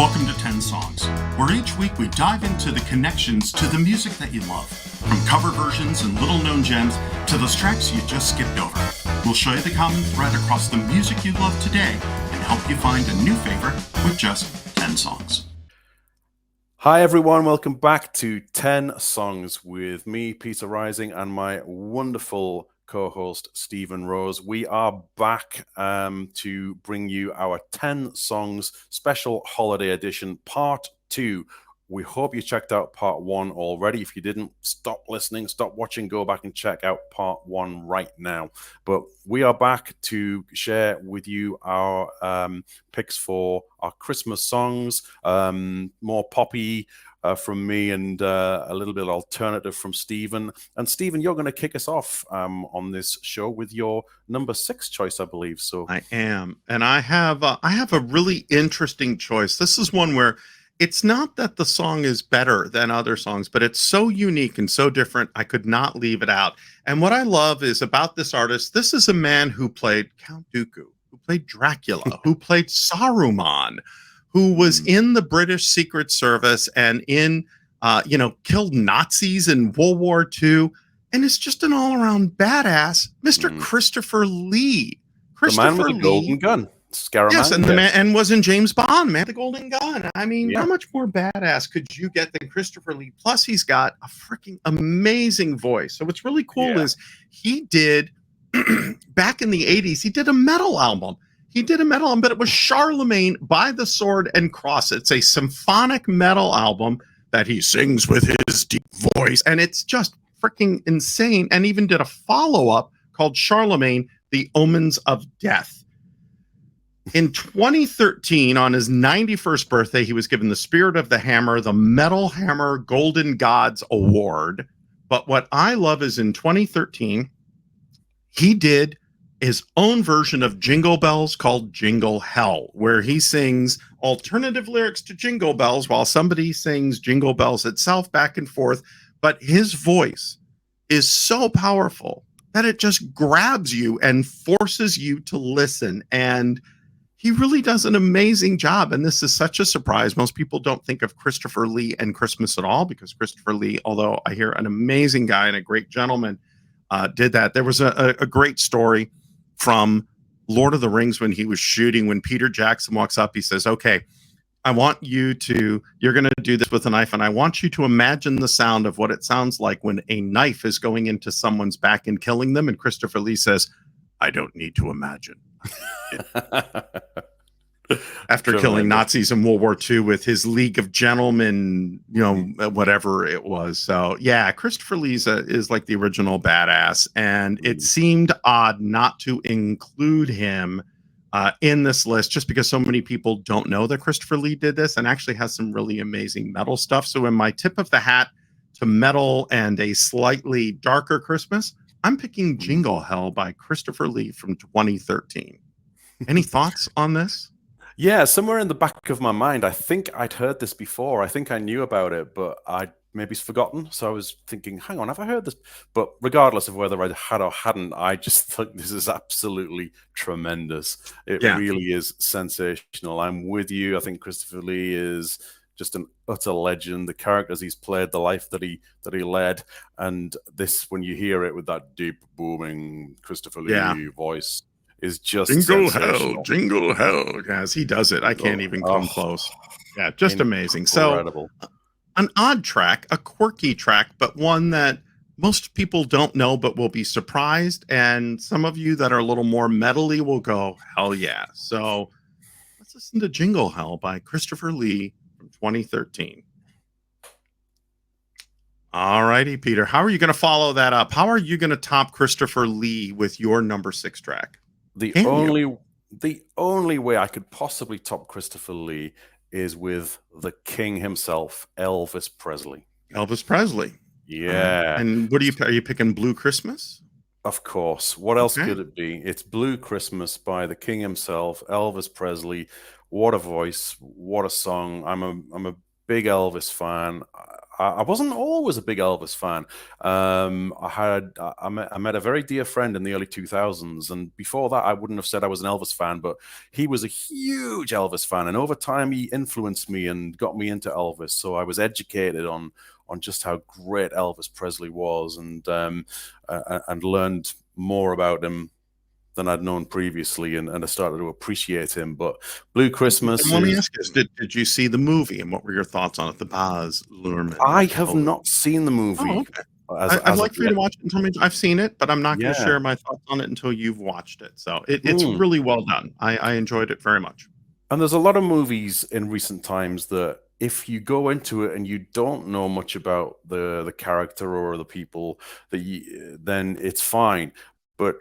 Welcome to 10 Songs, where each week we dive into the connections to the music that you love, from cover versions and little-known gems to those tracks you just skipped over. We'll show you the common thread across the music you love today and help you find a new favorite with just 10 songs. Hi everyone, welcome back to 10 Songs with me, Peter Rising, and my wonderful co-host, Stephen Rose. We are back to bring you our 10 Songs special holiday edition, part 2. We hope you checked out part 1 already. If you didn't, stop listening, stop watching, go back and check out part 1 right now. But we are back to share with you our picks for our Christmas songs, more poppy from me and a little bit alternative from Stephen. And Stephen, you're going to kick us off on this show with your number 6 choice, I believe. So I am, and I have a really interesting choice. This is one where it's not that the song is better than other songs, but it's so unique and so different, I could not leave it out. And what I love is about this artist, this is a man who played Count Dooku, who played Dracula, who played Saruman, who was in the British Secret Service and killed Nazis in World War II, and is just an all-around badass, Mr. Christopher Lee. The man with the golden gun. Yes, and the man and was in James Bond, Man the Golden Gun. I mean, how much more badass could you get than Christopher Lee? Plus, he's got a freaking amazing voice. So what's really cool is he did back in the 80s, he did a metal album. But it was Charlemagne by the Sword and Cross. It's a symphonic metal album that he sings with his deep voice, and it's just freaking insane. And even did a follow-up called Charlemagne, The Omens of Death. In 2013, on his 91st birthday, he was given the Spirit of the Hammer, the Metal Hammer Golden Gods Award. But what I love is in 2013, he did his own version of Jingle Bells called Jingle Hell, where he sings alternative lyrics to Jingle Bells while somebody sings Jingle Bells itself back and forth. But his voice is so powerful that it just grabs you and forces you to listen. And he really does an amazing job. And this is such a surprise. Most people don't think of Christopher Lee and Christmas at all, because Christopher Lee, although I hear an amazing guy and a great gentleman, did that. There was a great story from Lord of the Rings when he was shooting. When Peter Jackson walks up, he says, okay, you're going to do this with a knife, and I want you to imagine the sound of what it sounds like when a knife is going into someone's back and killing them. And Christopher Lee says, I don't need to imagine. After killing Nazis in World War II with his League of Gentlemen, whatever it was. So yeah, Christopher Lee is like the original badass, and it seemed odd not to include him in this list, just because so many people don't know that Christopher Lee did this and actually has some really amazing metal stuff. So in my tip of the hat to metal and a slightly darker Christmas, I'm picking Jingle Hell by Christopher Lee from 2013. Any thoughts on this? Yeah, somewhere in the back of my mind, I think I'd heard this before. I think I knew about it, but I'd maybe forgotten. So I was thinking, hang on, have I heard this? But regardless of whether I had or hadn't, I just think this is absolutely tremendous. It really is sensational. I'm with you. I think Christopher Lee is just an utter legend. The characters he's played, the life that he led, and this, when you hear it with that deep booming Christopher Lee voice, is just Jingle Hell. As he does it, I can't even come close. Yeah, just amazing. So an odd track, a quirky track, but one that most people don't know but will be surprised. And some of you that are a little more metally will go, hell yeah. So let's listen to Jingle Hell by Christopher Lee from 2013. All righty, Peter. How are you going to follow that up? How are you going to top Christopher Lee with your number 6 track? The only way I could possibly top Christopher Lee is with the king himself, Elvis Presley. Elvis Presley. Yeah. And what are you picking? Blue Christmas? Of course. What else could it be? It's Blue Christmas by the king himself, Elvis Presley. What a voice. What a song. I'm a big Elvis fan. I wasn't always a big Elvis fan. I met a very dear friend in the early 2000s, and before that, I wouldn't have said I was an Elvis fan, but he was a huge Elvis fan, and over time, he influenced me and got me into Elvis. So I was educated on just how great Elvis Presley was, and learned more about him than I'd known previously, and I started to appreciate him. But Blue Christmas. And let me ask you: did you see the movie, and what were your thoughts on it? The Baz Luhrmann. I have not seen the movie. Oh, okay. I'd like for you to watch it and tell me. I've seen it, but I'm not going to share my thoughts on it until you've watched it. So it's really well done. I enjoyed it very much. And there's a lot of movies in recent times that if you go into it and you don't know much about the character or the people, then it's fine. But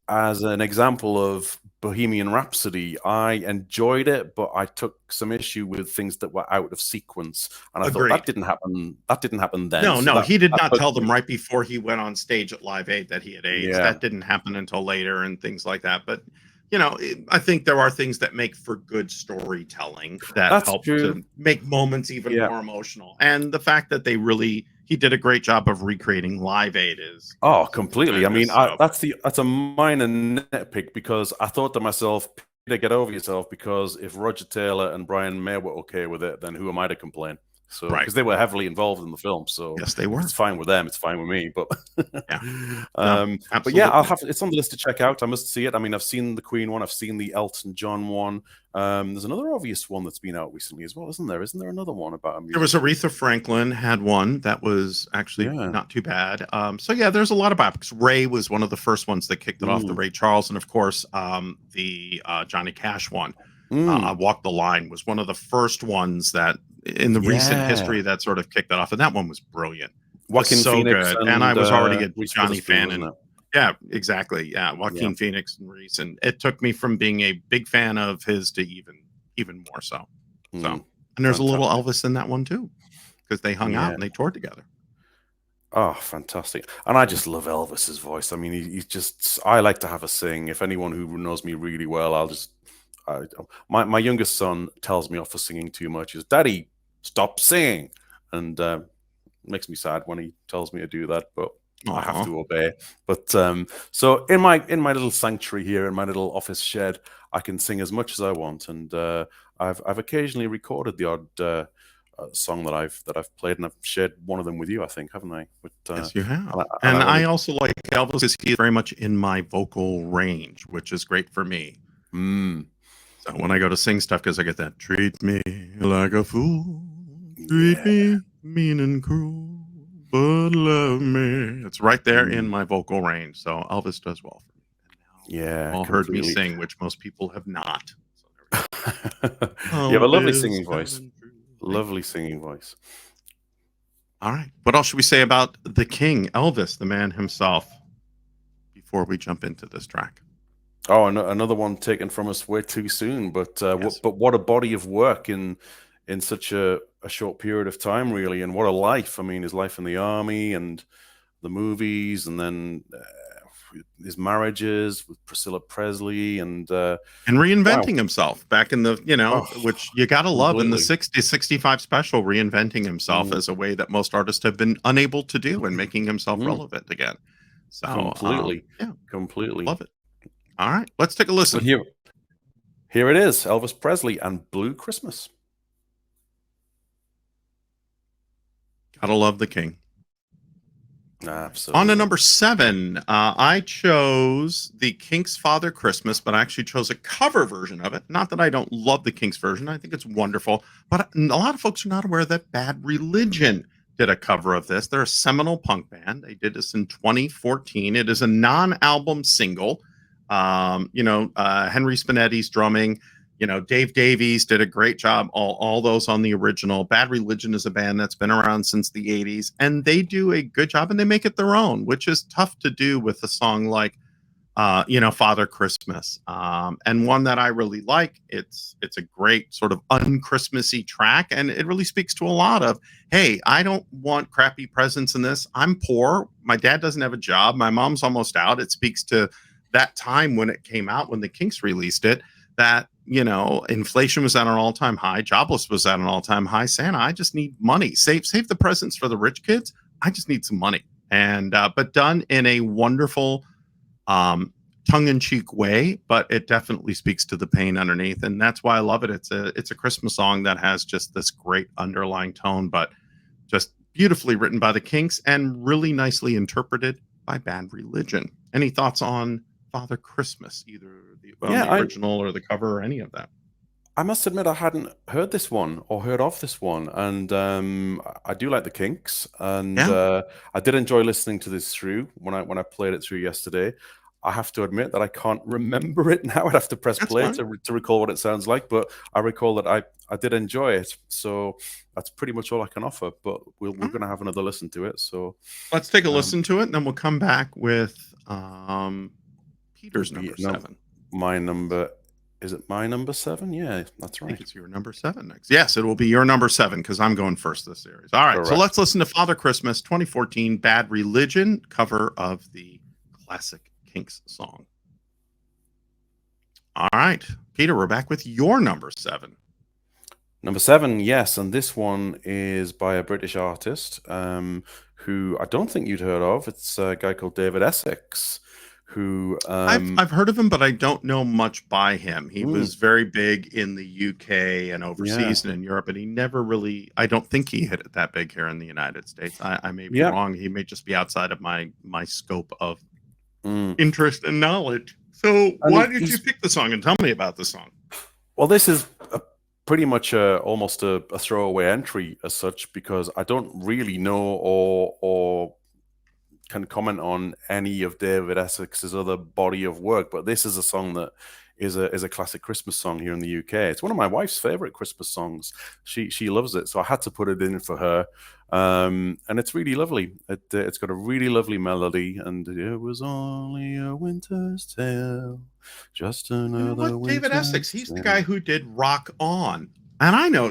as an example of Bohemian Rhapsody, I enjoyed it, but I took some issue with things that were out of sequence, and I thought that didn't happen. That didn't happen then. No, he did not tell them right before he went on stage at Live Aid that he had AIDS. That didn't happen until later, and things like that. But I think there are things that make for good storytelling that help to make moments even more emotional. And the fact that he did a great job of recreating Live Aid is completely. I mean, that's a minor nitpick, because I thought to myself, Peter, get over yourself, because if Roger Taylor and Brian May were okay with it, then who am I to complain? So, because they were heavily involved in the film, so yes, they were. It's fine with them. It's fine with me. But but yeah, it's on the list to check out. I must see it. I mean, I've seen the Queen one. I've seen the Elton John one. There's another obvious one that's been out recently as well, isn't there? Isn't there another one about a music? There was Aretha Franklin had one that was actually not too bad. So yeah, there's a lot of biopics. Ray was one of the first ones that kicked it off. The Ray Charles, and of course, the Johnny Cash one. Walk the Line was one of the first ones that in the recent history that sort of kicked it off, and that one was brilliant. Joaquin Phoenix good, and I was already a Johnny fan, and exactly, Joaquin Phoenix and Reese, and it took me from being a big fan of his to even more so. And there's a little Elvis in that one too, because they hung out and they toured together. Oh, fantastic. And I just love Elvis's voice. I mean, he's just, I like to have a sing. If anyone who knows me really well, my youngest son tells me off for singing too much. He says, "Daddy, stop singing." And it makes me sad when he tells me to do that, but I have to obey. But so in my little sanctuary here, in my little office shed, I can sing as much as I want. And I've occasionally recorded the odd song that I've played, and I've shared one of them with you, I think, haven't I? But, yes, you have. And I also like Elvis because he's very much in my vocal range, which is great for me. So when I go to sing stuff, because I get that treat me like a fool, treat me mean and cruel, but love me. It's right there in my vocal range. So Elvis does well for me. And now all heard me sing, which most people have not. So you have a lovely singing voice. Lovely singing voice. All right. What else should we say about the King, Elvis, the man himself, before we jump into this track? Oh, another one taken from us way too soon. But what a body of work in such a short period of time, really, and what a life. I mean, his life in the army and the movies, and then his marriages with Priscilla Presley, and reinventing himself back in the, which you got to love in the 65 special, reinventing himself as a way that most artists have been unable to do, and making himself relevant again. So completely love it. All right, let's take a listen. So here it is, Elvis Presley and Blue Christmas. Gotta love the King. Absolutely. On to number 7, I chose the Kinks' Father Christmas, but I actually chose a cover version of it. Not that I don't love the Kinks version. I think it's wonderful. But a lot of folks are not aware that Bad Religion did a cover of this. They're a seminal punk band. They did this in 2014. It is a non-album single. Henry Spinetti's drumming. Dave Davies did a great job. All those on the original. Bad Religion is a band that's been around since the 80s, and they do a good job, and they make it their own, which is tough to do with a song like, Father Christmas. And one that I really like. It's a great sort of un-Christmassy track, and it really speaks to a lot of, hey, I don't want crappy presents in this. I'm poor. My dad doesn't have a job. My mom's almost out. It speaks to that time when it came out, when the Kinks released it, that inflation was at an all-time high, jobless was at an all-time high. Santa, I just need money. Save the presents for the rich kids. I just need some money. And but done in a wonderful tongue-in-cheek way, but it definitely speaks to the pain underneath, and that's why I love it. It's a Christmas song that has just this great underlying tone, but just beautifully written by the Kinks and really nicely interpreted by Bad Religion. Any thoughts on Father Christmas, either the original or the cover or any of that? I must admit I hadn't heard this one or heard of this one, and I do like the Kinks, and I did enjoy listening to this through when I played it through yesterday. I have to admit that I can't remember it now. I'd have to press play to recall what it sounds like, but I recall that I did enjoy it. So that's pretty much all I can offer, but we're going to have another listen to it. So let's take a listen to it, and then we'll come back with Peter's number 7. My number... Is it my number 7? Yeah, that's right. I think it's your number 7 next. Yes, it will be your number 7 because I'm going first this series. All right, so let's listen to Father Christmas 2014 Bad Religion, cover of the classic Kinks song. All right, Peter, we're back with your number 7. Number 7, yes, and this one is by a British artist who I don't think you'd heard of. It's a guy called David Essex. Who I've heard of him, but I don't know much by him. He was very big in the UK and overseas and in Europe, and he never really, I don't think he hit it that big here in the United States. I may be wrong. He may just be outside of my scope of interest and knowledge. So why did you pick the song and tell me about the song? Well, this is pretty much almost a throwaway entry as such, because I don't really know or can comment on any of David Essex's other body of work, but this is a song that is a classic Christmas song here in the UK. It's one of my wife's favorite Christmas songs. She loves it, so I had to put it in for her. And it's really lovely. It's got a really lovely melody, and it was only a winter's tale, just another winter's David Essex, he's the guy who did Rock On. And I know,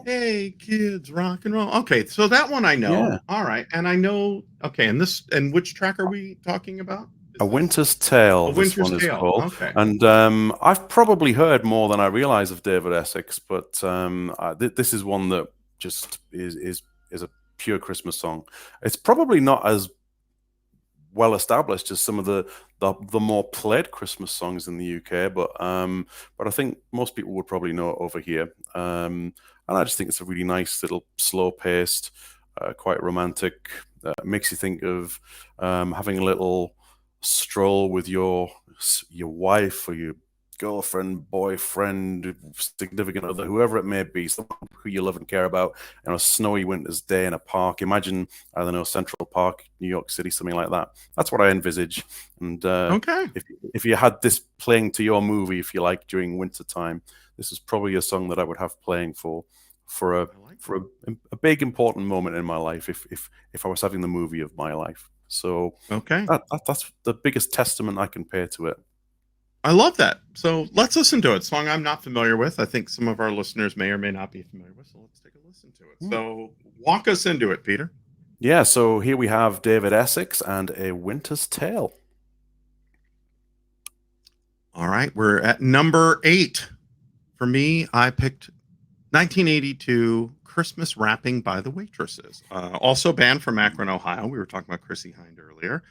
hey kids, rock and roll. Okay, so that one I know. Yeah. All right, and I know. Okay, and which track are we talking about? A Winter's Tale. A Winter's Tale. Called. Okay. And I've probably heard more than I realize of David Essex, but this is one that just is a pure Christmas song. It's probably not as well established as some of the more played Christmas songs in the UK, but I think most people would probably know it over here. And I just think it's a really nice little slow paced, quite romantic. Makes you think of having a little stroll with your wife or your girlfriend, boyfriend, significant other, whoever it may be, someone who you love and care about, on a snowy winter's day in a park. Imagine, I don't know, Central Park, New York City, something like that. That's what I envisage. And if you had this playing to your movie, if you like, during winter time, this is probably a song that I would have playing for a big important moment in my life. If I was having the movie of my life, so that's the biggest testament I can pay to it. I love that. So let's listen to it. Song I'm not familiar with. I think some of our listeners may or may not be familiar with. So let's take a listen to it. So walk us into it, Peter. Yeah. So here we have David Essex and A Winter's Tale. All right. We're at number 8. For me, I picked 1982 Christmas Wrapping by the Waitresses. Also banned from Akron, Ohio. We were talking about Chrissy Hind earlier.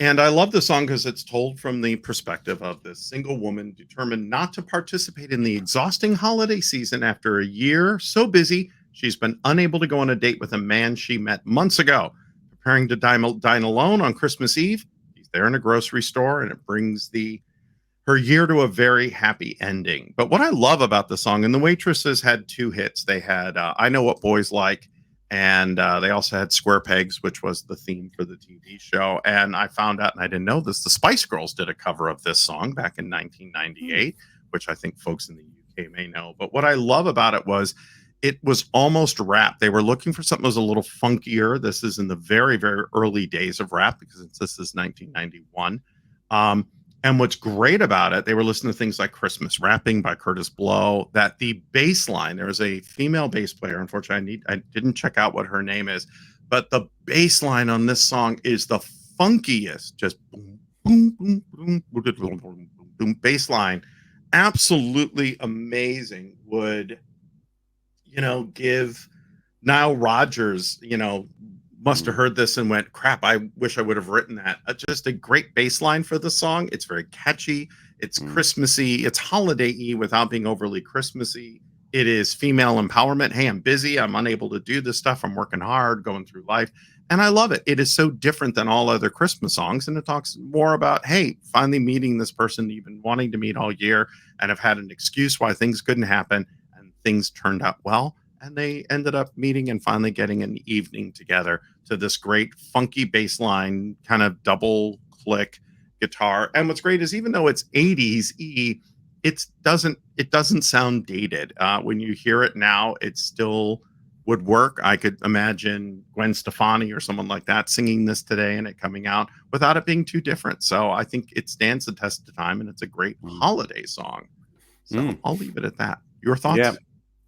And I love the song because it's told from the perspective of this single woman determined not to participate in the exhausting holiday season after a year so busy she's been unable to go on a date with a man she met months ago. Preparing to dine alone on Christmas Eve, he's there in a grocery store, and it brings her year to a very happy ending. But what I love about the song, and the Waitresses had 2 hits. They had I Know What Boys Like, and they also had Square Pegs, which was the theme for the TV show. And I found out, and I didn't know this, the Spice Girls did a cover of this song back in 1998, which I think folks in the UK may know. But what I love about it was almost rap. They were looking for something that was a little funkier. This is in the very, very early days of rap, because this is 1991. And what's great about it, they were listening to things like Christmas Wrapping by Curtis Blow, that the bass line, there's a female bass player. Unfortunately, I didn't check out what her name is, but the bass line on this song is the funkiest, just boom, boom, boom, boom, boom, boom, boom, bass line. absolutely amazing would, give Nile Rodgers, must have heard this and went, crap, I wish I would have written that. Just a great bass line for the song. It's very catchy. It's Christmassy. It's holiday-y without being overly Christmassy. It is female empowerment. Hey, I'm busy. I'm unable to do this stuff. I'm working hard, going through life. And I love it. It is so different than all other Christmas songs. And it talks more about, hey, finally meeting this person you've been wanting to meet all year and have had an excuse why things couldn't happen. And things turned out well. And they ended up meeting and finally getting an evening together to this great funky bass line, kind of double click guitar. And what's great is even though it's 80s it doesn't sound dated. When you hear it now, it still would work. I could imagine Gwen Stefani or someone like that singing this today and it coming out without it being too different. So I think it stands the test of time and it's a great holiday song. So I'll leave it at that. Your thoughts? Yeah,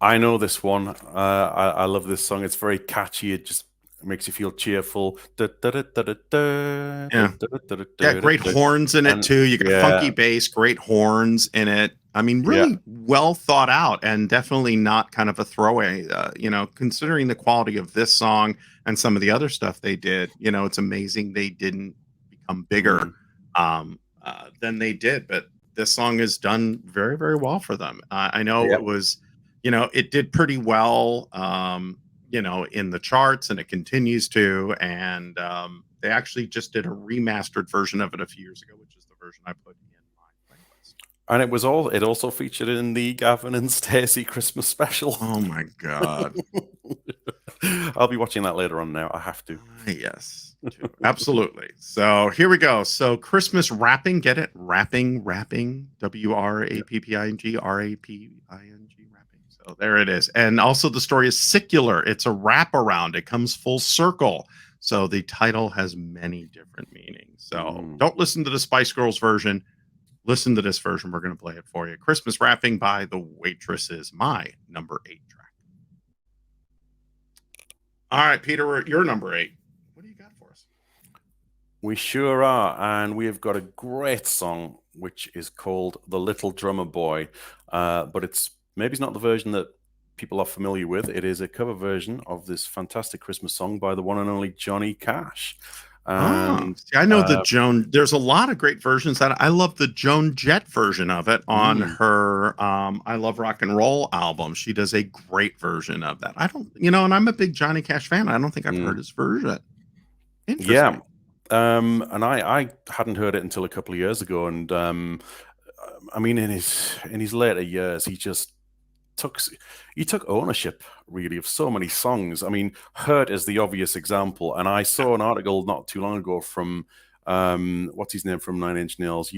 I know this one. I love this song. It's very catchy. It just makes you feel cheerful. Yeah, great horns in it too. You got funky bass, great horns in it. I mean, really well thought out and definitely not kind of a throwaway, considering the quality of this song and some of the other stuff they did, it's amazing they didn't become bigger than they did. But this song is done very, very well for them. I know it was, it did pretty well, in the charts and it continues to. And they actually just did a remastered version of it a few years ago, which is the version I put in my playlist. And it also featured in the Gavin and Stacey Christmas special. Oh my God. I'll be watching that later on now. I have to. Yes, absolutely. So here we go. So Christmas rapping, get it? Rapping, WRAPPING, rapping. So there it is. And also the story is secular. It's a wraparound. It comes full circle. So the title has many different meanings. So don't listen to the Spice Girls version. Listen to this version. We're going to play it for you. Christmas Rapping by The Waitresses, my number 8 track. All right, Peter, you're number 8. What do you got for us? We sure are. And we have got a great song, which is called The Little Drummer Boy. But maybe it's not the version that people are familiar with. It is a cover version of this fantastic Christmas song by the one and only Johnny Cash. See, I know the Joan. There's a lot of great versions. That I love the Joan Jett version of it on her "I Love Rock and Roll" album. She does a great version of that. I don't, and I'm a big Johnny Cash fan. I don't think I've heard his version. Yeah, and I hadn't heard it until a couple of years ago. And I mean, in his later years, he took ownership really of so many songs. I mean, Hurt is the obvious example, and I saw an article not too long ago from what's his name from Nine Inch Nails.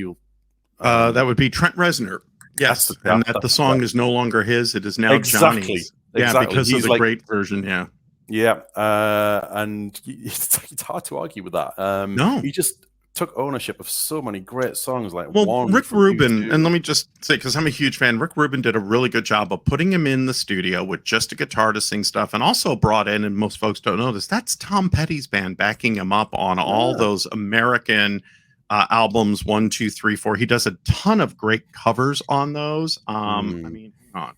That would be Trent Reznor. Yes, the song is no longer his; it is now Johnny's. Yeah, because of the great version. Yeah, and it's hard to argue with that. No, he just took ownership of so many great songs like Rick Rubin, and let me just say, because I'm a huge fan, Rick Rubin did a really good job of putting him in the studio with just a guitar to sing stuff, and also brought in, and most folks don't know this, that's Tom Petty's band backing him up on all those American albums, 1, 2, 3, 4. He does a ton of great covers on those. I mean, hang on.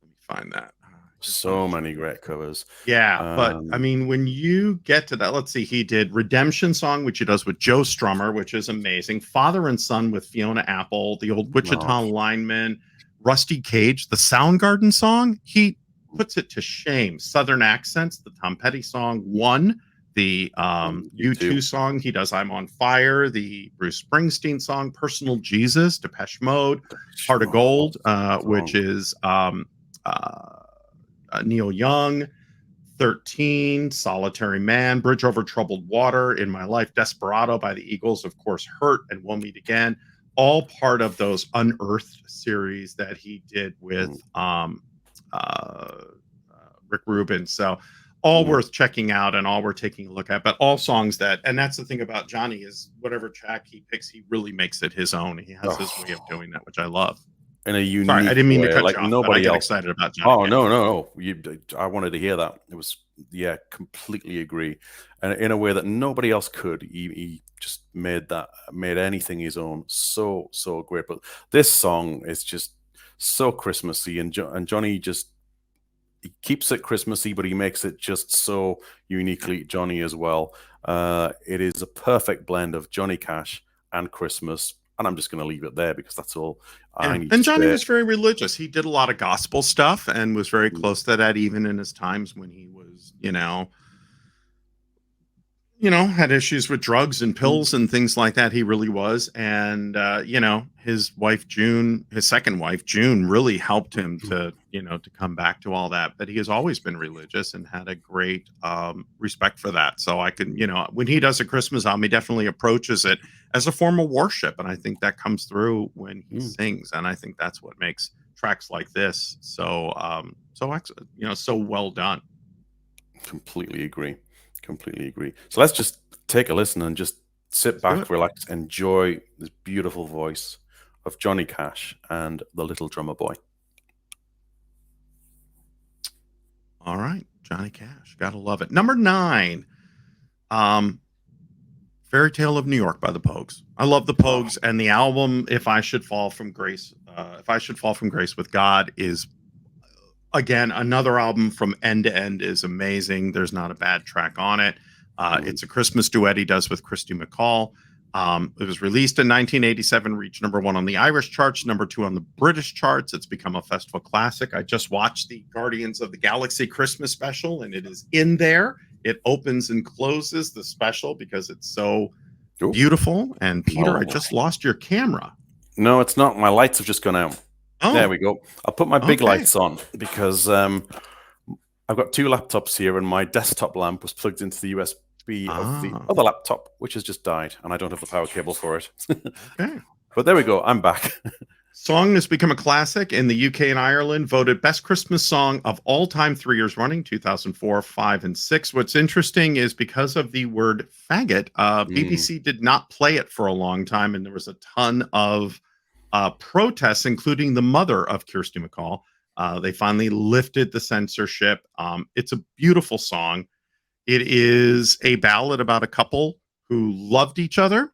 Let me find that. So many great covers. Yeah, but I mean, when you get to that, let's see, he did Redemption Song, which he does with Joe Strummer, which is amazing. Father and Son with Fiona Apple, the old Wichita Lineman, Rusty Cage, the Soundgarden song, he puts it to shame. Southern Accents, the Tom Petty song, One, the U2 song, he does I'm on Fire, the Bruce Springsteen song, Personal Jesus, Depeche Mode, Heart of Gold, which is Neil Young, 13, Solitary Man, Bridge Over Troubled Water, In My Life, Desperado by the Eagles, of course, Hurt, and We'll Meet Again, all part of those Unearthed series that he did with Rick Rubin. So all worth checking out and all worth taking a look at, but all songs and that's the thing about Johnny is whatever track he picks, he really makes it his own. He has his way of doing that, which I love. In a unique Sorry, I didn't mean to cut like you off, nobody else. Excited about Johnny. No. I wanted to hear that. It was completely agree, and in a way that nobody else could. He just made anything his own. So great. But this song is just so Christmassy, and Johnny just, he keeps it Christmassy, but he makes it just so uniquely Johnny as well. It is a perfect blend of Johnny Cash and Christmas, and I'm just going to leave it there because that's all I need And to Johnny say. was very religious. He did a lot of gospel stuff and was very close to that, even in his times when he was, had issues with drugs and pills and things like that. He really was. And, his wife, June, his second wife, June, really helped him to come back to all that. But he has always been religious and had a great respect for that. So I can, when he does a Christmas album, he definitely approaches it as a form of worship. And I think that comes through when he sings. And I think that's what makes tracks like this so excellent, so well done. Completely agree. So let's just take a listen and just sit back, relax, enjoy this beautiful voice of Johnny Cash and the Little Drummer Boy. All right, Johnny Cash, gotta love it. Number 9, Fairy Tale of New York by the Pogues. I love the Pogues, and the album If I Should Fall from Grace with God is, again, another album from end to end is amazing. There's not a bad track on it. It's a Christmas duet he does with Christy McCall. It was released in 1987, reached number 1 on the Irish charts, number 2 on the British charts. It's become a festival classic. I just watched the Guardians of the Galaxy Christmas special, and it is in there. It opens and closes the special because it's so beautiful. And Peter, I just lost your camera. No, it's not. My lights have just gone out. Oh. There we go. I'll put my big lights on because I've got 2 laptops here, and my desktop lamp was plugged into the USB of the other laptop, which has just died, and I don't have the power cable for it. Okay. But there we go. I'm back. Song has become a classic in the UK and Ireland, voted best Christmas song of all time 3 years running, 2004, 5, and 6. What's interesting is because of the word faggot, BBC did not play it for a long time, and there was a ton of protests, including the mother of Kirsty McCall. They finally lifted the censorship. It's a beautiful song. It is a ballad about a couple who loved each other.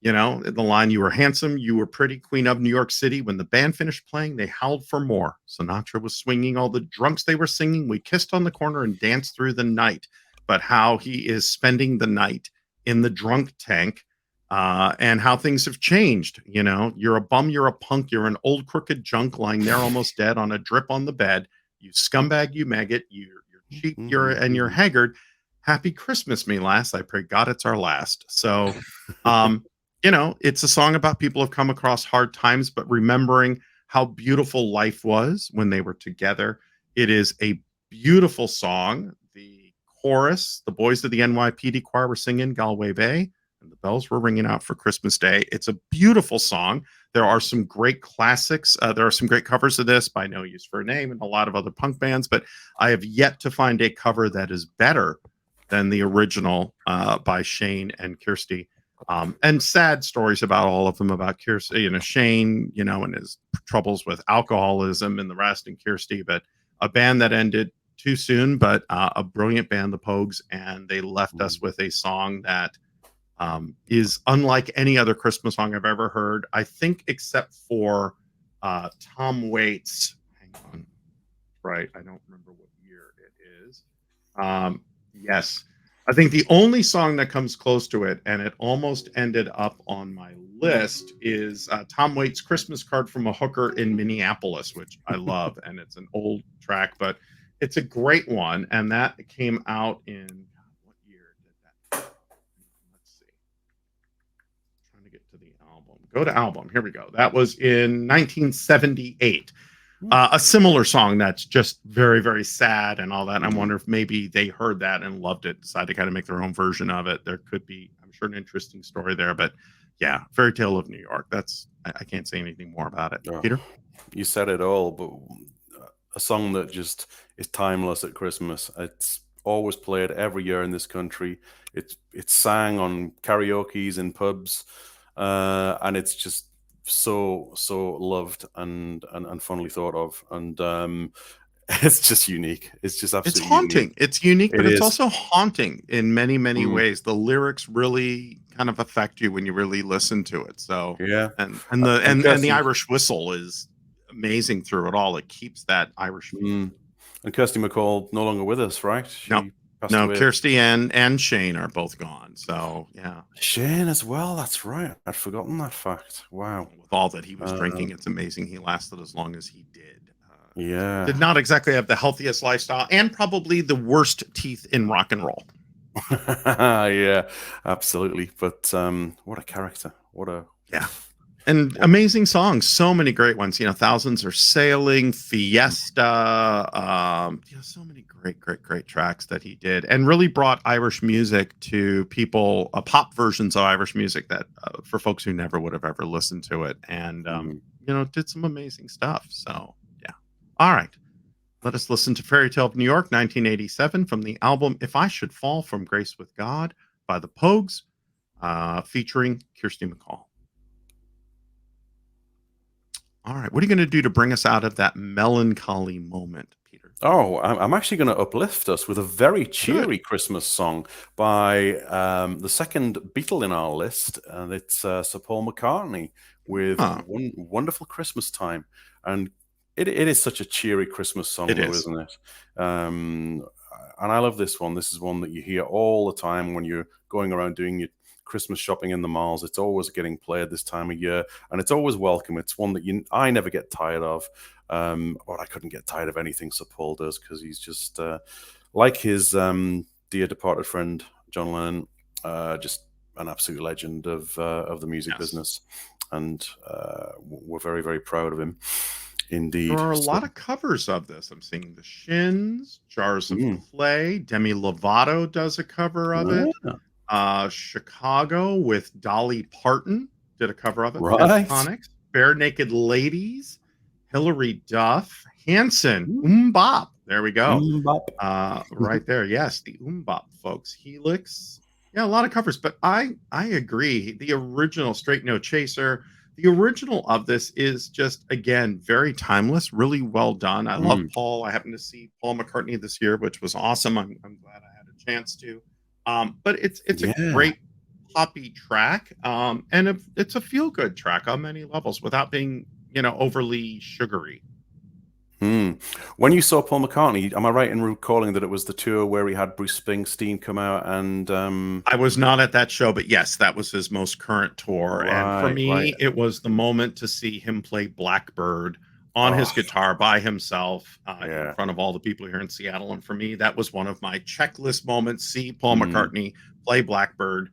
The line, "You were handsome, you were pretty, queen of New York City." When the band finished playing, they howled for more. Sinatra was swinging, all the drunks they were singing. We kissed on the corner and danced through the night. But how he is spending the night in the drunk tank, and how things have changed. You're a bum, you're a punk, you're an old crooked junk lying there almost dead on a drip on the bed. You scumbag, you maggot, you're cheap, you're haggard. Happy Christmas, me lass. I pray God it's our last. So, it's a song about people who've come across hard times, but remembering how beautiful life was when they were together. It is a beautiful song. The chorus, the boys of the NYPD choir were singing Galway Bay, and the bells were ringing out for Christmas Day. It's a beautiful song. There are some great classics. There are some great covers of this by No Use for a Name and a lot of other punk bands, but I have yet to find a cover that is better than the original by Shane and Kirsty. And sad stories about all of them, about Kirsty, Shane, and his troubles with alcoholism and the rest, and Kirsty, but a band that ended too soon, but a brilliant band, the Pogues, and they left us with a song that is unlike any other Christmas song I've ever heard, I think, except for Tom Waits. Hang on. Right. I don't remember what year it is. Yes. I think the only song that comes close to it, and it almost ended up on my list, is Tom Waits' Christmas Card from a Hooker in Minneapolis, which I love. And it's an old track, but it's a great one. And that came out in, what year did that? Let's see. I'm trying to get to the album. Go to album. Here we go. That was in 1978. A similar song that's just very, very sad and all that. And I wonder if maybe they heard that and loved it, decided to kind of make their own version of it. There could be, I'm sure, an interesting story there. But yeah, Fairy Tale of New York. I can't say anything more about it. Peter? You said it all, but a song that just is timeless at Christmas. It's always played every year in this country. It's sang on karaoke's in pubs, and it's just so loved and fondly thought of. And It's just unique. It's just It's absolutely unique. haunting. It's unique, but It it's is. also haunting in many, many Mm, ways. The lyrics really kind of affect you when you really listen to it. So, yeah. and the And and the Kirsty, Irish whistle is amazing through it all. It keeps that Irish feel. mm, and Kirsty McCall no longer with us, right? No, She passed no, away. Kirsty and Shane are both gone. So yeah, Shane as well. That's right. I'd forgotten that fact. Wow. with all that he was Um, drinking, it's amazing he lasted as long as he did. yeah. Did not exactly have the healthiest lifestyle, and probably the worst teeth in rock and roll. Yeah, absolutely. But what a character. Yeah. And What amazing songs, so many great ones. Thousands Are Sailing, Fiesta. So many great, great, great tracks that he did, and really brought Irish music to people, pop versions of Irish music that for folks who never would have ever listened to it, and mm. did some amazing stuff. So yeah. All right, let us listen to Fairy Tale of New York, 1987, from the album "If I Should Fall from Grace with God" by the Pogues, featuring Kirsty McCall. All right. What are you going to do to bring us out of that melancholy moment, Peter? Oh, I'm actually going to uplift us with a very Good. cheery Christmas song by the second Beatle in our list, and it's Sir Paul McCartney with Huh. Wonderful Christmas Time. And it is such a cheery Christmas song, It though, is. isn't it? Um, and I love this one. This is one that you hear all the time when you're going around doing your Christmas shopping in the malls. It's always getting played this time of year, and it's always welcome. It's one that I never get tired of. Or I couldn't get tired of anything Sir Paul does, because he's just like his dear departed friend John Lennon, just an absolute legend of the music Yes. business, and we're very, very proud of him There indeed. are a So, lot of covers of this. I'm seeing the Shins, Jars of mm, Clay. Demi Lovato does a cover of it. yeah, Chicago with Dolly Parton did a cover of it. right. Pentatonics, Bare Naked Ladies, Hilary Duff, Hanson, Mm, Bop. There we go. bop. Right there. Yes, the Bop folks. Helix. Yeah, a lot of covers, but I agree. The original Straight No Chaser, the original of this is just, again, very timeless, really well done. I love Mm, Paul. I happened to see Paul McCartney this year, which was awesome. I'm glad I had a chance to. But it's a yeah. great poppy track, and it's a feel good track on many levels without being overly sugary. Hmm. When you saw Paul McCartney, am I right in recalling that it was the tour where he had Bruce Springsteen come out and I was not at that show, but yes, that was his most current tour. And for right, right. me, it was the moment to see him play Blackbird on his Oh, guitar by himself, in yeah. front of all the people here in Seattle. And for me, that was one of my checklist moments. See Paul Mm, McCartney play Blackbird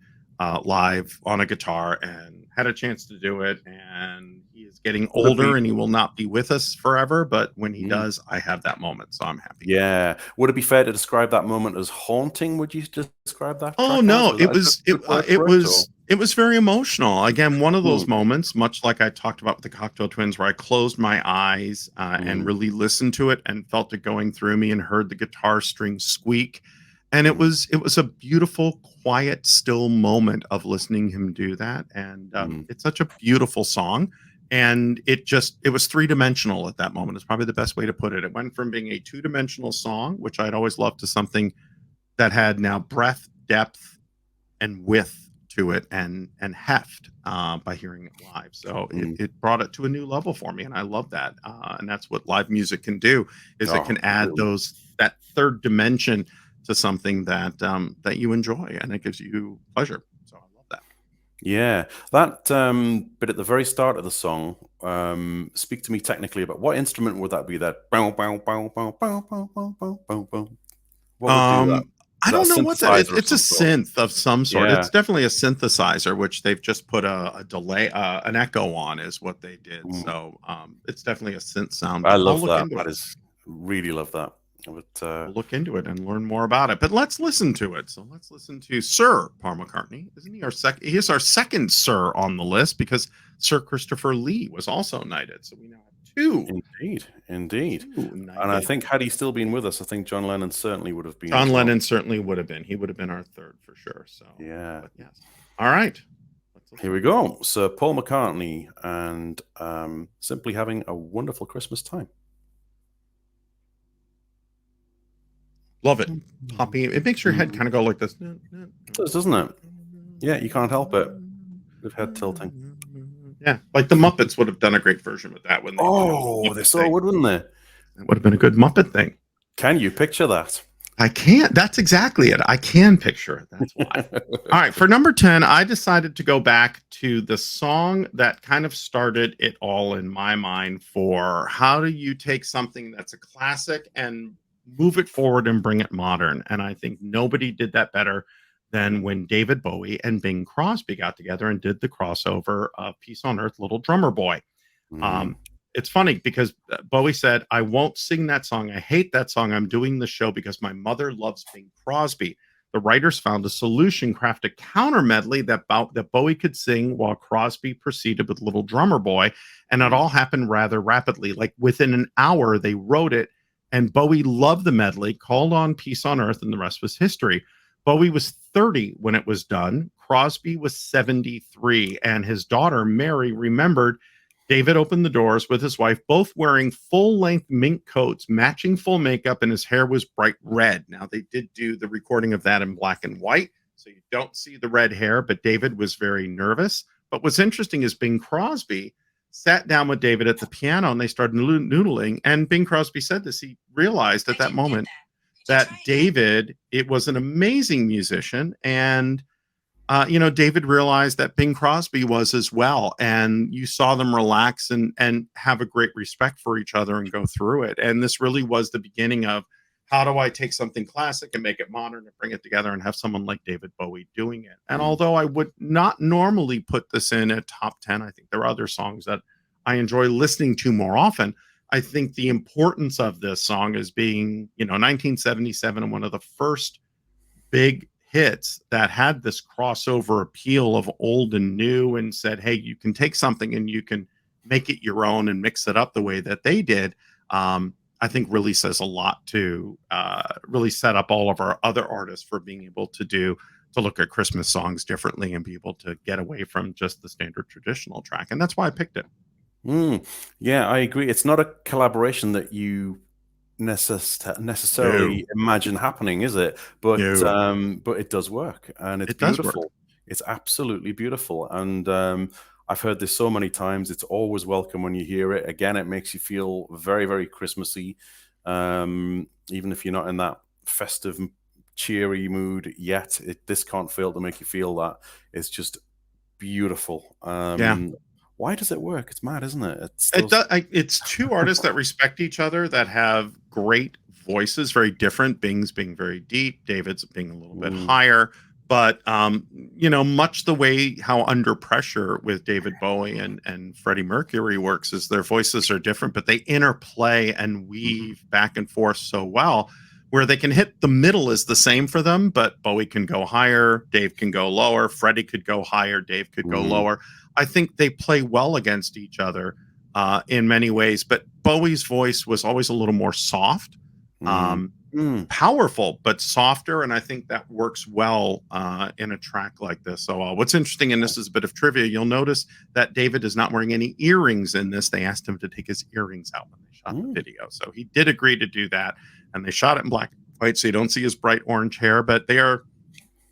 live on a guitar, and had a chance to do it. And he is getting would it older be and he will not be with us forever. But when he mm, does, I have that moment. So I'm happy. yeah. Would it be fair to describe that moment as haunting? Would you describe that Oh track as? no, Was it that a was good word it for it, or? was it was very emotional. Again, one of Mm, those moments, much like I talked about with the Cocktail Twins, where I closed my eyes and mm, really listened to it and felt it going through me and heard the guitar strings squeak. And it mm, was a beautiful, quiet, still moment of listening him do that. And mm, it's such a beautiful song. And it was three-dimensional at that moment. Is probably the best way to put it. It went from being a two-dimensional song, which I'd always loved, to something that had now breadth, depth, and width to it, and heft, by hearing it live. So mm. it brought it to a new level for me, and I love that. And that's what live music can do, is it Oh, can add completely. that third dimension to something that you enjoy, and it gives you pleasure. So I love that. Yeah. That bit at the very start of the song, speak to me technically about what instrument would that be? That bow, bow, bow, bow, bow, bow, bow, bow, bow, bow. What would do that? I Is that don't a know what that is. synthesizer of It's a some sort? synth of some sort. Yeah. It's definitely a synthesizer, which they've just put a delay, an echo on, is what they did. Mm. So it's definitely a synth sound, I but love that. That is really love that. But I'll look into it and learn more about it. But let's listen to it. So let's listen to Sir Paul McCartney. Isn't he our second? He is our second Sir on the list, because Sir Christopher Lee was also knighted. So we now have indeed, indeed. two And I knighted. think had he still been with us, I think John Lennon certainly would have been John as well. Lennon certainly would have been. He would have been our third for sure. So Yeah. but yes. All right. Here we go. So Paul McCartney and simply having a wonderful Christmas time. Love it. Poppy. It makes your head kind of go like this. It does, doesn't it? Yeah, you can't help it with head tilting. Yeah, like the Muppets would have done a great version with that when they they so would, wouldn't they? It would have been a good Muppet thing. Can you picture that? I can't. That's exactly it. I can picture it. That's why. All right. For number 10, I decided to go back to the song that kind of started it all in my mind for how do you take something that's a classic and move it forward and bring it modern. And I think nobody did that better than when David Bowie and Bing Crosby got together and did the crossover of Peace on Earth, Little Drummer Boy. It's funny because Bowie said, I won't sing that song. I hate that song. I'm doing the show because my mother loves Bing Crosby. The writers found a solution, craft a counter medley that Bowie could sing while Crosby proceeded with Little Drummer Boy. And it all happened rather rapidly. Like within an hour, they wrote it. And Bowie loved the medley, called on Peace on Earth, and the rest was history. Bowie was 30 when it was done. Crosby was 73. And his daughter, Mary, remembered David opened the doors with his wife, both wearing full-length mink coats, matching full makeup, and his hair was bright red. Now, they did do the recording of that in black and white, so you don't see the red hair, but David was very nervous. But what's interesting is Bing Crosby sat down with David at the piano, and they started noodling, and Bing Crosby said this. He realized at that moment that David, it was an amazing musician, and David realized that Bing Crosby was as well. And you saw them relax and have a great respect for each other and go through it. And this really was the beginning of how do I take something classic and make it modern and bring it together and have someone like David Bowie doing it. And although I would not normally put this in a top 10, I think there are other songs that I enjoy listening to more often. I think the importance of this song is being, 1977 and one of the first big hits that had this crossover appeal of old and new and said, hey, you can take something and you can make it your own and mix it up the way that they did. I think really says a lot to really set up all of our other artists for being able to look at Christmas songs differently and be able to get away from just the standard traditional track. And that's why I picked it. Yeah, I agree. It's not a collaboration that you necessarily imagine happening, is it? But it does work, and it's beautiful. It's absolutely beautiful, and I've heard this so many times. It's always welcome when you hear it. Again, it makes you feel very, very Christmassy, even if you're not in that festive, cheery mood yet. This can't fail to make you feel that. It's just beautiful. Why does it work? It's mad, isn't it? It's two artists that respect each other, that have great voices, very different. Bing's being very deep, David's being a little bit higher. But much the way how Under Pressure with David Bowie and Freddie Mercury works is their voices are different, but they interplay and weave back and forth so well, where they can hit the middle is the same for them, but Bowie can go higher, Dave can go lower, Freddie could go higher, Dave could go lower. I think they play well against each other in many ways, but Bowie's voice was always a little more soft, powerful, but softer. And I think that works well in a track like this. So what's interesting, and this is a bit of trivia, you'll notice that David is not wearing any earrings in this. They asked him to take his earrings out when they shot the video. So he did agree to do that. And they shot it in black and white, so you don't see his bright orange hair, but they are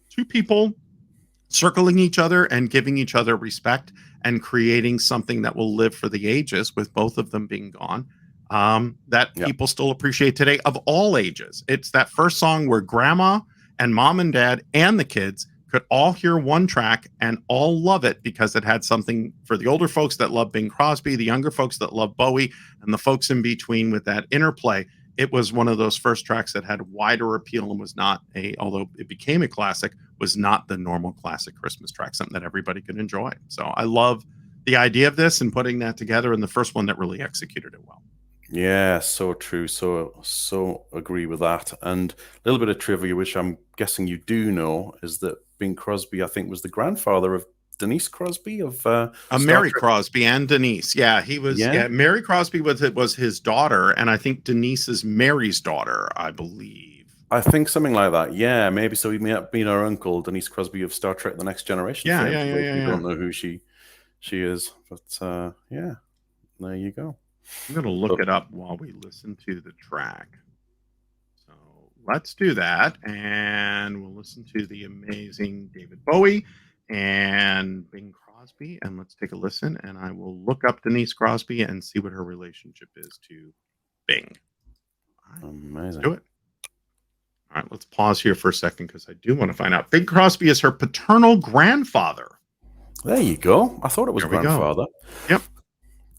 two people circling each other and giving each other respect and creating something that will live for the ages, with both of them being gone, that people still appreciate today of all ages. It's that first song where grandma and mom and dad and the kids could all hear one track and all love it because it had something for the older folks that love Bing Crosby, the younger folks that love Bowie, and the folks in between with that interplay. It was one of those first tracks that had wider appeal and was not although it became a classic, was not the normal classic Christmas track, something that everybody could enjoy. So I love the idea of this and putting that together, and the first one that really executed it well. Yeah, so true. So agree with that. And a little bit of trivia, which I'm guessing you do know, is that Bing Crosby, I think, was the grandfather of Denise Crosby of Mary Crosby and Denise. Yeah, he was. Yeah, Mary Crosby was his daughter, and I think Denise is Mary's daughter, I believe. I think something like that. Yeah, maybe. So he may have been her uncle, Denise Crosby of Star Trek: The Next Generation. Yeah. You don't know who she is, but yeah, there you go. I'm gonna look it up while we listen to the track. So let's do that. And we'll listen to the amazing David Bowie and Bing Crosby. And let's take a listen. And I will look up Denise Crosby and see what her relationship is to Bing. All right, Amazing. do it. All right, let's pause here for a second because I do want to find out. Bing Crosby is her paternal grandfather. There you go. I thought it was There we go. grandfather. Yep.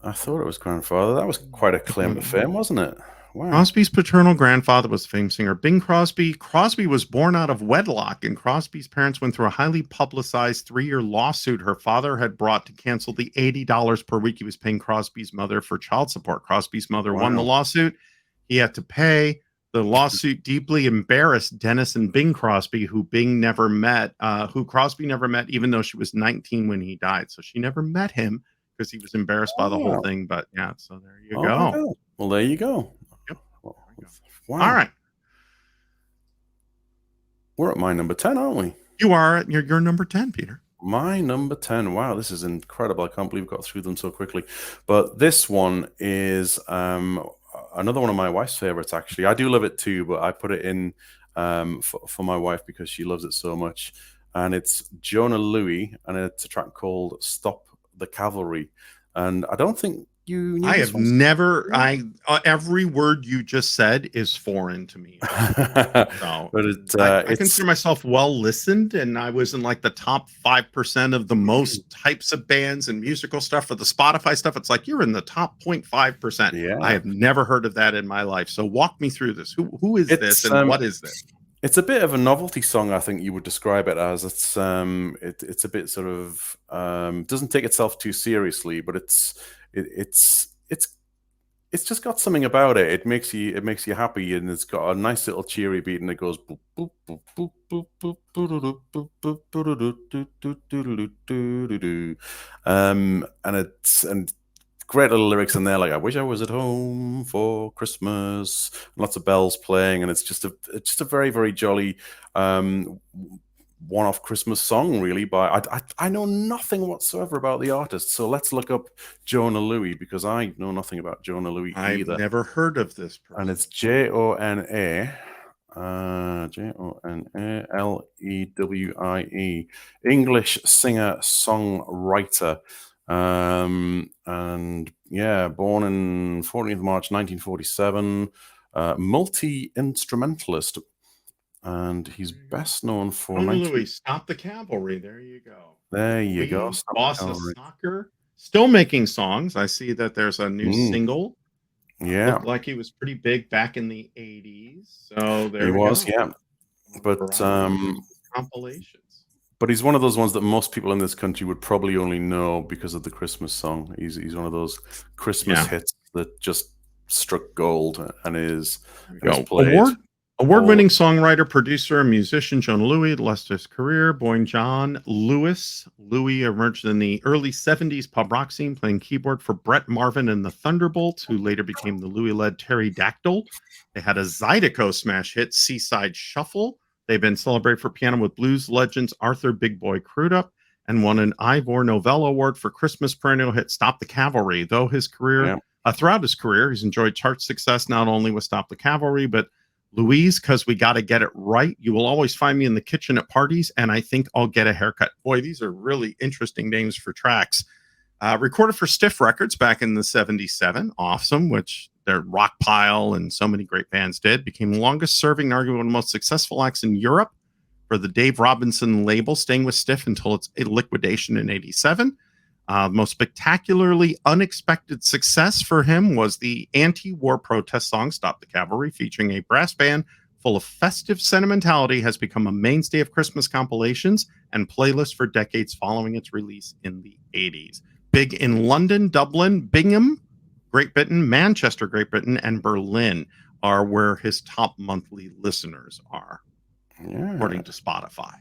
I thought it was grandfather. That was quite a claim to fame, wasn't it? Wow. Crosby's paternal grandfather was the famous singer Bing Crosby. Crosby was born out of wedlock, and Crosby's parents went through a highly publicized 3-year lawsuit her father had brought to cancel the $80 per week he was paying Crosby's mother for child support. Crosby's mother won the lawsuit. He had to pay. The lawsuit deeply embarrassed Dennis and Bing Crosby, who Bing never met, who Crosby never met, even though she was 19 when he died. So she never met him because he was embarrassed by the whole thing. But yeah, so there you go. Well, there you go. Yep. Wow. All right. We're at my number 10, aren't we? You are at your number 10, Peter. My number 10. Wow, this is incredible. I can't believe we got through them so quickly. But this one is another one of my wife's favorites, actually. I do love it too, but I put it in for my wife because she loves it so much. And it's Jonah Louie, and it's a track called Stop the Cavalry. And I don't think you knew I this have one. never, every word you just said is foreign to me. So, But I consider myself well listened, and I was in like the top 5% of the most types of bands and musical stuff for the Spotify stuff. It's like you're in the top 0.5%. Yeah. I have never heard of that in my life. So walk me through this. Who is this, and what is this? It's a bit of a novelty song, I think you would describe it as. It's it's a bit sort of doesn't take itself too seriously, but it's just got something about it. It makes you happy, and it's got a nice little cheery beat, and it goes boop boop boop boop boop boop boop boop boop. And great little lyrics in there, like "I wish I was at home for Christmas," lots of bells playing, and it's just a very, very jolly one-off Christmas song, really. But I know nothing whatsoever about the artist, so let's look up Jonah Louie, because I know nothing about Jonah Louie either. I've never heard of this person. And it's Jonah Lewie, English singer songwriter. And yeah, born in 14th of March 1947, multi-instrumentalist, and he's best known for Louis, Stop the Cavalry. There you go. There you go. Boss of Soccer, still making songs. I see that there's a new single. Yeah, looked like he was pretty big back in the 80s. So there he was, go. yeah. But compilations. But he's one of those ones that most people in this country would probably only know because of the Christmas song. He's one of those Christmas hits that just struck gold and is played. Award-winning songwriter, producer, and musician Jonah Louie, the rest of his career, born John Lewis. Louie emerged in the early 70s pub rock scene, playing keyboard for Brett Marvin and the Thunderbolts, who later became the Louie-led Pterodactyl. They had a Zydeco smash hit, Seaside Shuffle. They've been celebrated for piano with blues legends Arthur Big Boy Crudup, and won an Ivor Novello Award for Christmas perennial hit Stop the Cavalry. Though his career, throughout his career, he's enjoyed chart success not only with Stop the Cavalry, but Louise, because we got to get it right. You will always find me in the kitchen at parties, and I think I'll get a haircut. Boy, these are really interesting names for tracks. Recorded for Stiff Records back in the 77. Awesome, which their Rockpile and so many great bands did. Became the longest serving and arguably one of the most successful acts in Europe for the Dave Robinson label, staying with Stiff until its liquidation in 87. Most spectacularly unexpected success for him was the anti-war protest song Stop the Cavalry, featuring a brass band full of festive sentimentality, has become a mainstay of Christmas compilations and playlists for decades following its release in the 80s. Big in London, Dublin, Bingham, Great Britain, Manchester, Great Britain, and Berlin are where his top monthly listeners are, according to Spotify.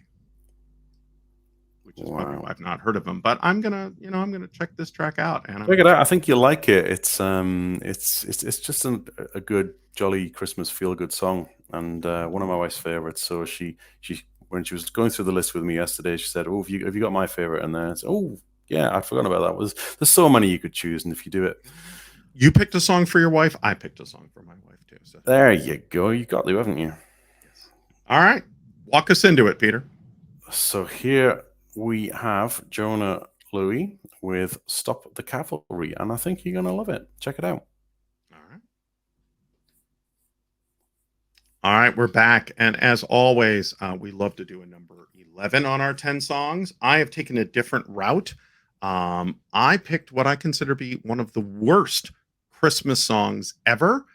Which is probably why I've not heard of him, but I'm gonna check this track out. And check it out. I think you'll like it. It's just a good, jolly Christmas feel-good song, and one of my wife's favorites. So she when she was going through the list with me yesterday, she said, "Oh, have you got my favorite in there?" I said, "Oh, yeah, I'd forgotten about that." There's so many you could choose, and if you do it, you picked a song for your wife. I picked a song for my wife too. So there you go. You got to, haven't you? All right. Walk us into it, Peter. So here we have Jonah Louie with Stop the Cavalry, and I think you're going to love it. Check it out. All right. All right, we're back. And as always, we love to do a number 11 on our 10 songs. I have taken a different route. I picked what I consider to be one of the worst Christmas songs ever.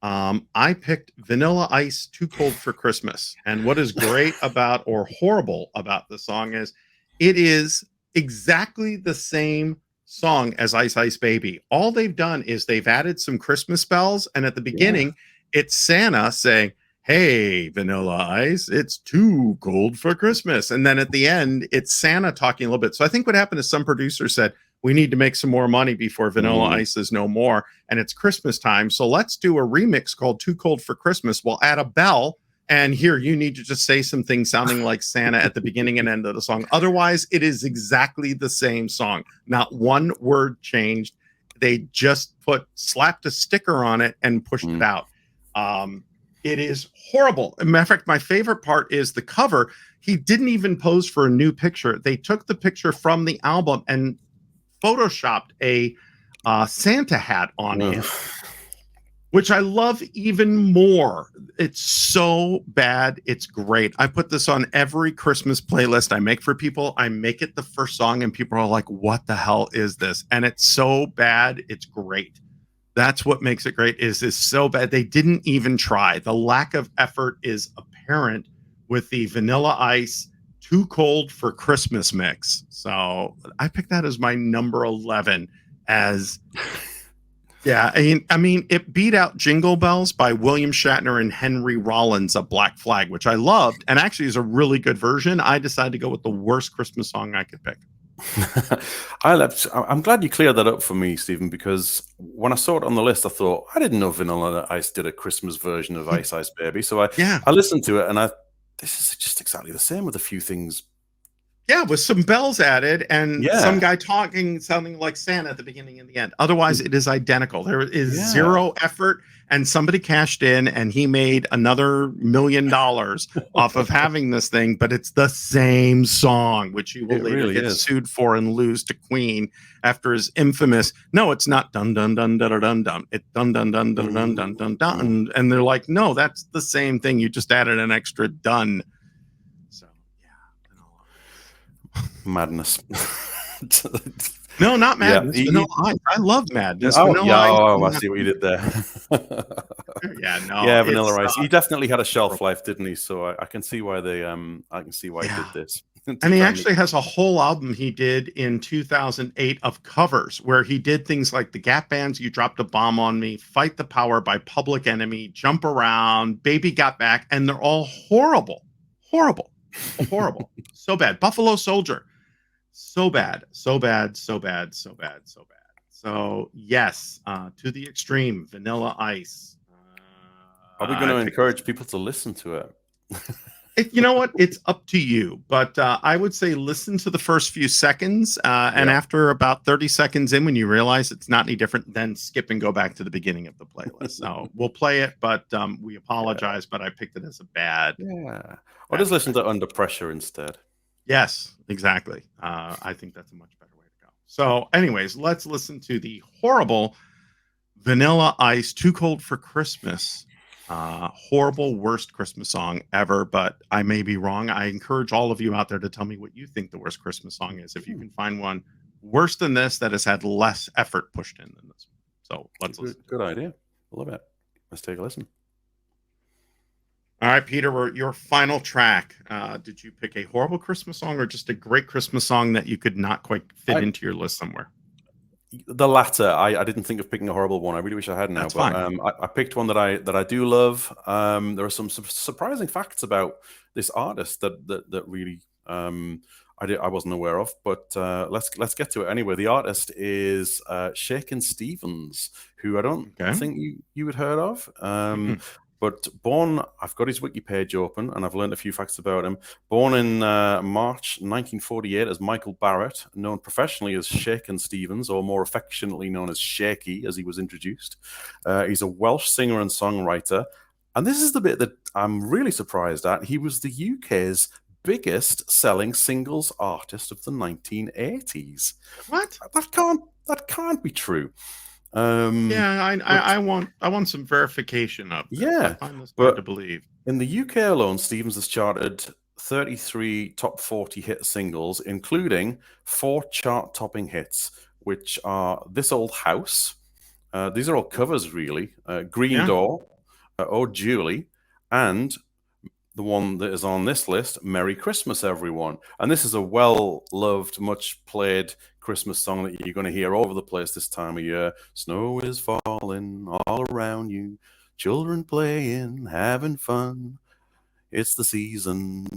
I picked Vanilla Ice, Too Cold for Christmas. And what is great about or horrible about the song is it is exactly the same song as Ice Ice Baby. All they've done is they've added some Christmas bells. And at the beginning, it's Santa saying, "Hey, Vanilla Ice, it's too cold for Christmas." And then at the end, it's Santa talking a little bit. So I think what happened is some producer said, we need to make some more money before Vanilla Ice is no more. And it's Christmas time. So let's do a remix called Too Cold for Christmas. We'll add a bell. And here, you need to just say some things sounding like Santa at the beginning and end of the song. Otherwise, it is exactly the same song. Not one word changed. They just slapped a sticker on it and pushed it out. It is horrible. As a matter of fact, my favorite part is the cover. He didn't even pose for a new picture. They took the picture from the album and photoshopped a Santa hat on him, which I love even more. It's so bad. It's great. I put this on every Christmas playlist I make for people. I make it the first song and people are like, what the hell is this? And it's so bad. It's great. That's what makes it great. Is so bad. They didn't even try. The lack of effort is apparent with the Vanilla Ice Too Cold for Christmas mix. So I picked that as my number 11 as, yeah. I mean, it beat out Jingle Bells by William Shatner and Henry Rollins, A Black Flag, which I loved and actually is a really good version. I decided to go with the worst Christmas song I could pick. I'm glad you cleared that up for me, Stephen, because when I saw it on the list, I thought, I didn't know Vanilla Ice did a Christmas version of Ice Ice Baby. So I listened to it and this is just exactly the same with a few things. Yeah, with some bells added and some guy talking, sounding like Santa at the beginning and the end. Otherwise, it is identical. There is zero effort, and somebody cashed in and he made another $1 million off of having this thing, but it's the same song, which he will later get sued for and lose to Queen after his infamous, no, it's not dun dun dun dun dun dun. It's dun dun dun dun dun dun dun dun. And they're like, no, that's the same thing. You just added an extra dun. Madness. No, not Madness. Yeah, I love Madness. I see what you did there. Vanilla Ice. He definitely had a shelf life, didn't he? So I can see why he did this. And he actually has a whole album he did in 2008 of covers where he did things like the Gap Band's You Dropped a Bomb on Me, Fight the Power by Public Enemy, Jump Around, Baby Got Back, and they're all horrible. Horrible. So bad. Buffalo Soldier. So bad. So yes, to the extreme. Vanilla Ice. Are we going to encourage people to listen to it? You know what? It's up to you. But I would say listen to the first few seconds. And after about 30 seconds in, when you realize it's not any different, then skip and go back to the beginning of the playlist. So we'll play it, but we apologize. But I picked it as a bad. Yeah. Or just listen to Under Pressure instead. Yes, exactly. I think that's a much better way to go. So anyways, let's listen to the horrible Vanilla Ice Too Cold for Christmas. Horrible, worst Christmas song ever, but I may be wrong. I encourage all of you out there to tell me what you think the worst Christmas song is. If you can find one worse than this that has had less effort pushed in than this one. So let's listen. Good idea. I love it. Let's take a listen. All right, Peter, your final track. Did you pick a horrible Christmas song or just a great Christmas song that you could not quite fit into your list somewhere? The latter. I didn't think of picking a horrible one. I really wish I had now. That's fine. I picked one that I do love. There are some surprising facts about this artist that really I wasn't aware of. But let's get to it anyway. The artist is Shakin' Stevens, who I don't think you had heard of. But born, I've got his wiki page open, and I've learned a few facts about him. Born in March 1948 as Michael Barrett, known professionally as Shakin' Stevens, or more affectionately known as Shaky, as he was introduced. He's a Welsh singer and songwriter. And this is the bit that I'm really surprised at. He was the UK's biggest selling singles artist of the 1980s. What? That can't be true. I want some verification of this. Yeah, I find this hard to believe. In the UK alone, Stevens has charted 33 top 40 hit singles, including 4 chart-topping hits, which are This Old House. These are all covers, really. Green Door, Oh Julie, and the one that is on this list, Merry Christmas, Everyone. And this is a well-loved, much-played Christmas song that you're going to hear all over the place this time of year. Snow is falling all around you, children playing, having fun. It's the season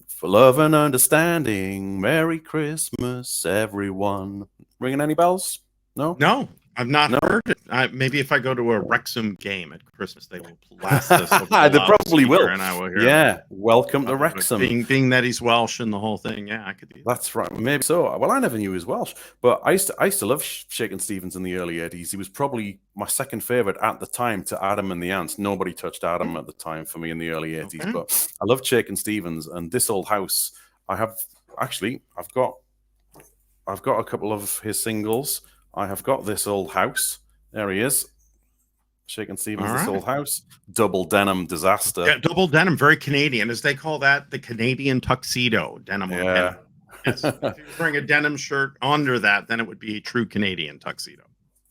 for love and understanding. Merry Christmas, everyone. Ringing any bells? No? No, I've not heard it. Maybe if I go to a Wrexham game at Christmas, they will blast this. Over the They probably will. And I will hear it. Welcome to Wrexham. Being that he's Welsh and the whole thing. Yeah, I could do that. That's right. Maybe so. Well, I never knew he was Welsh, but I used to love Shakin' Stevens in the early 80s. He was probably my second favorite at the time to Adam and the Ants. Nobody touched Adam at the time for me in the early 80s, but I loved Shakin' Stevens and This Old House. I've got a couple of his singles. I have got This Old House. There he is. Shakin' Stevens, This Old House. Double denim disaster. Yeah, double denim, very Canadian, as they call that, the Canadian tuxedo denim. Yeah. Yes. If you bring a denim shirt under that, then it would be a true Canadian tuxedo.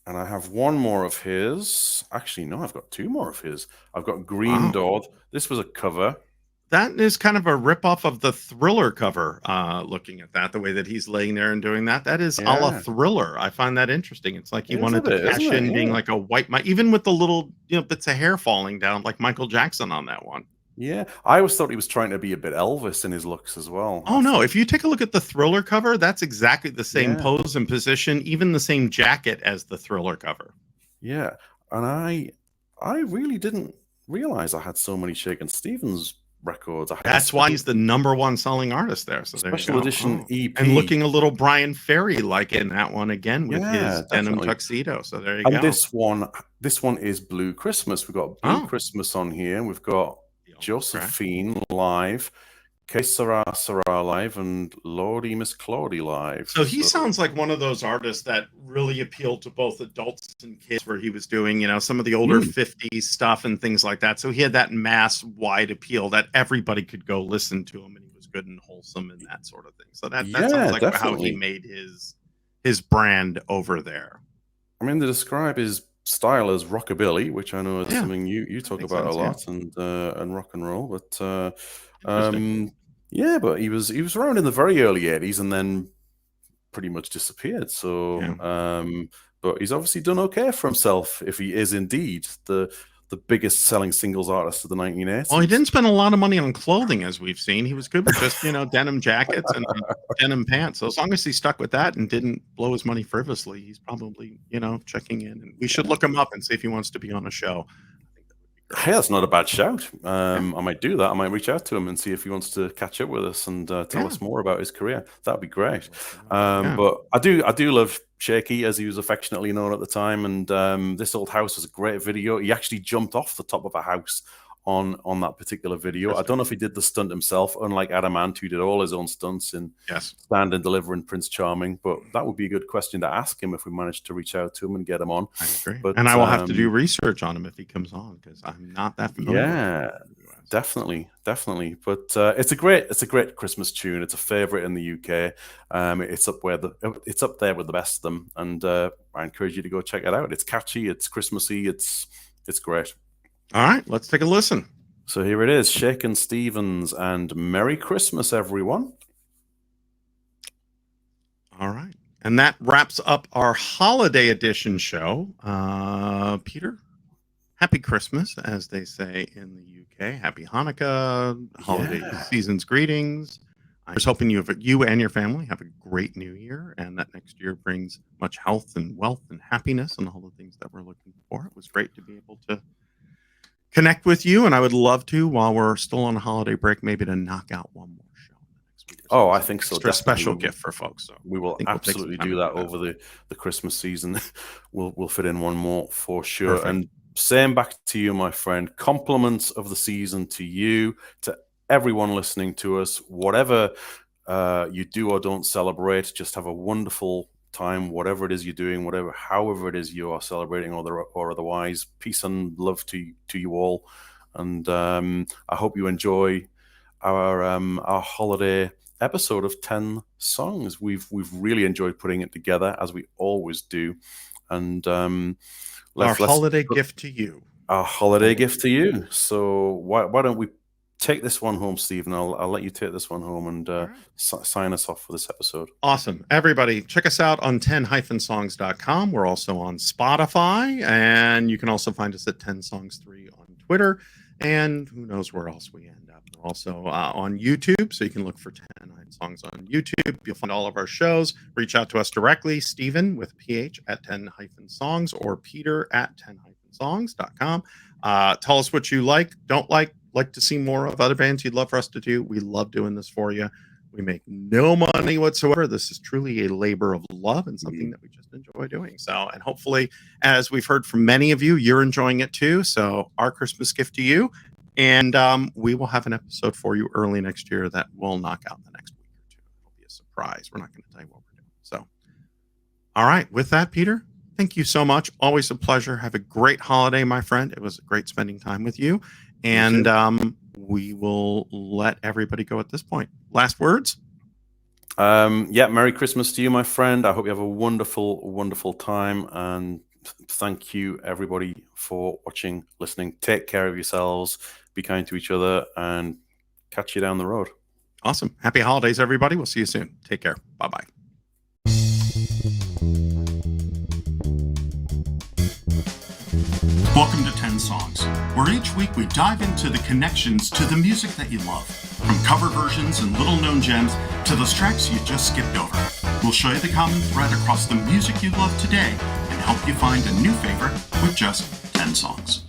And I have one more of his. Actually, no, I've got 2 more of his. I've got Green Door. This was a cover. That is kind of a ripoff of the Thriller cover, looking at that, the way that he's laying there and doing that. That is a la Thriller. I find that interesting. It's like he wanted to cash in being like a white, even with the little, bits of hair falling down, like Michael Jackson on that one. Yeah, I always thought he was trying to be a bit Elvis in his looks as well. Oh, no. If you take a look at the Thriller cover, that's exactly the same pose and position, even the same jacket as the Thriller cover. Yeah, and I really didn't realize I had so many Shakin' Stevens records. That's why he's the #1 selling artist there. So special edition EP, and looking a little Brian Ferry like in that one again with his denim tuxedo. So there you go. And this one is Blue Christmas. We've got Blue Christmas on here. We've got Josephine live, Que Sera Sera live, and Lordy Miss Claudie live. So he sounds like one of those artists that really appealed to both adults and kids, where he was doing, some of the older 50s stuff and things like that. So he had that mass wide appeal that everybody could go listen to him, and he was good and wholesome and that sort of thing. So that sounds like how he made his brand over there. I mean, they describe his style as rockabilly, which I know is something you talk about a lot, and rock and roll, but but he was around in the very early 80s and then pretty much disappeared. So but he's obviously done okay for himself if he is indeed the biggest selling singles artist of the 1980s. Well, he didn't spend a lot of money on clothing, as we've seen. He was good with just, denim jackets and denim pants. So as long as he stuck with that and didn't blow his money frivolously, he's probably, checking in. And we should look him up and see if he wants to be on a show. Hey, that's not a bad shout. I might do that. I might reach out to him and see if he wants to catch up with us and tell us more about his career. That'd be great. But I do love Shaky, as he was affectionately known at the time. And This Old House was a great video. He actually jumped off the top of a house on that particular video. I don't know if he did the stunt himself, unlike Adam Ant, who did all his own stunts in Stand and Deliver and Prince Charming. But that would be a good question to ask him if we managed to reach out to him and get him on. I agree. But, I will have to do research on him if he comes on, because I'm not that familiar. Yeah, definitely. But it's a great Christmas tune. It's a favorite in the UK. It's up there with the best of them, and I encourage you to go check it out. It's catchy, it's Christmassy, it's great. All right, let's take a listen. So here it is, Shakin' Stevens and Merry Christmas, everyone. All right. And that wraps up our holiday edition show. Peter, happy Christmas, as they say in the UK. Happy Hanukkah, holiday season's greetings. I was hoping you and your family have a great new year, and that next year brings much health and wealth and happiness and all the things that we're looking for. It was great to be able to connect with you, and I would love to, while we're still on a holiday break, maybe to knock out one more show next week. Oh, I think so. Extra special gift for folks. So we will absolutely do that over the Christmas season. We'll fit in one more for sure. Perfect. And same back to you, my friend. Compliments of the season to you, to everyone listening to us. Whatever you do or don't celebrate, just have a wonderful time, whatever it is you're doing, however it is you are celebrating or otherwise. Peace and love to you all. And I hope you enjoy our holiday episode of 10 songs. We've really enjoyed putting it together, as we always do. And our holiday gift to you. Our holiday gift to you. So why don't we take this one home, Stephen? I'll let you take this one home and sign us off for this episode. Awesome. Everybody, check us out on 10-songs.com. We're also on Spotify, and you can also find us at 10songs3 on Twitter, and who knows where else we end up. We're also on YouTube, so you can look for 10 Songs on YouTube. You'll find all of our shows. Reach out to us directly, Stephen with PH at 10-songs or Peter at 10-songs.com. Tell us what you don't like to see more of, other bands you'd love for us to do. We love doing this for you. We make no money whatsoever. This is truly a labor of love and something that we just enjoy doing. So, and hopefully, as we've heard from many of you, you're enjoying it too. So our Christmas gift to you, and we will have an episode for you early next year that will knock out the next week or two. It'll be a surprise. We're not going to tell you what we're doing. So, all right. With that, Peter, thank you so much. Always a pleasure. Have a great holiday, my friend. It was great spending time with you. And we will let everybody go at this point. Last words? Merry Christmas to you, my friend. I hope you have a wonderful, wonderful time. And thank you, everybody, for watching, listening. Take care of yourselves. Be kind to each other, and catch you down the road. Awesome. Happy holidays, everybody. We'll see you soon. Take care. Bye-bye. Welcome to 10 Songs, where each week we dive into the connections to the music that you love, from cover versions and little-known gems to those tracks you just skipped over. We'll show you the common thread across the music you love today and help you find a new favorite with just 10 songs.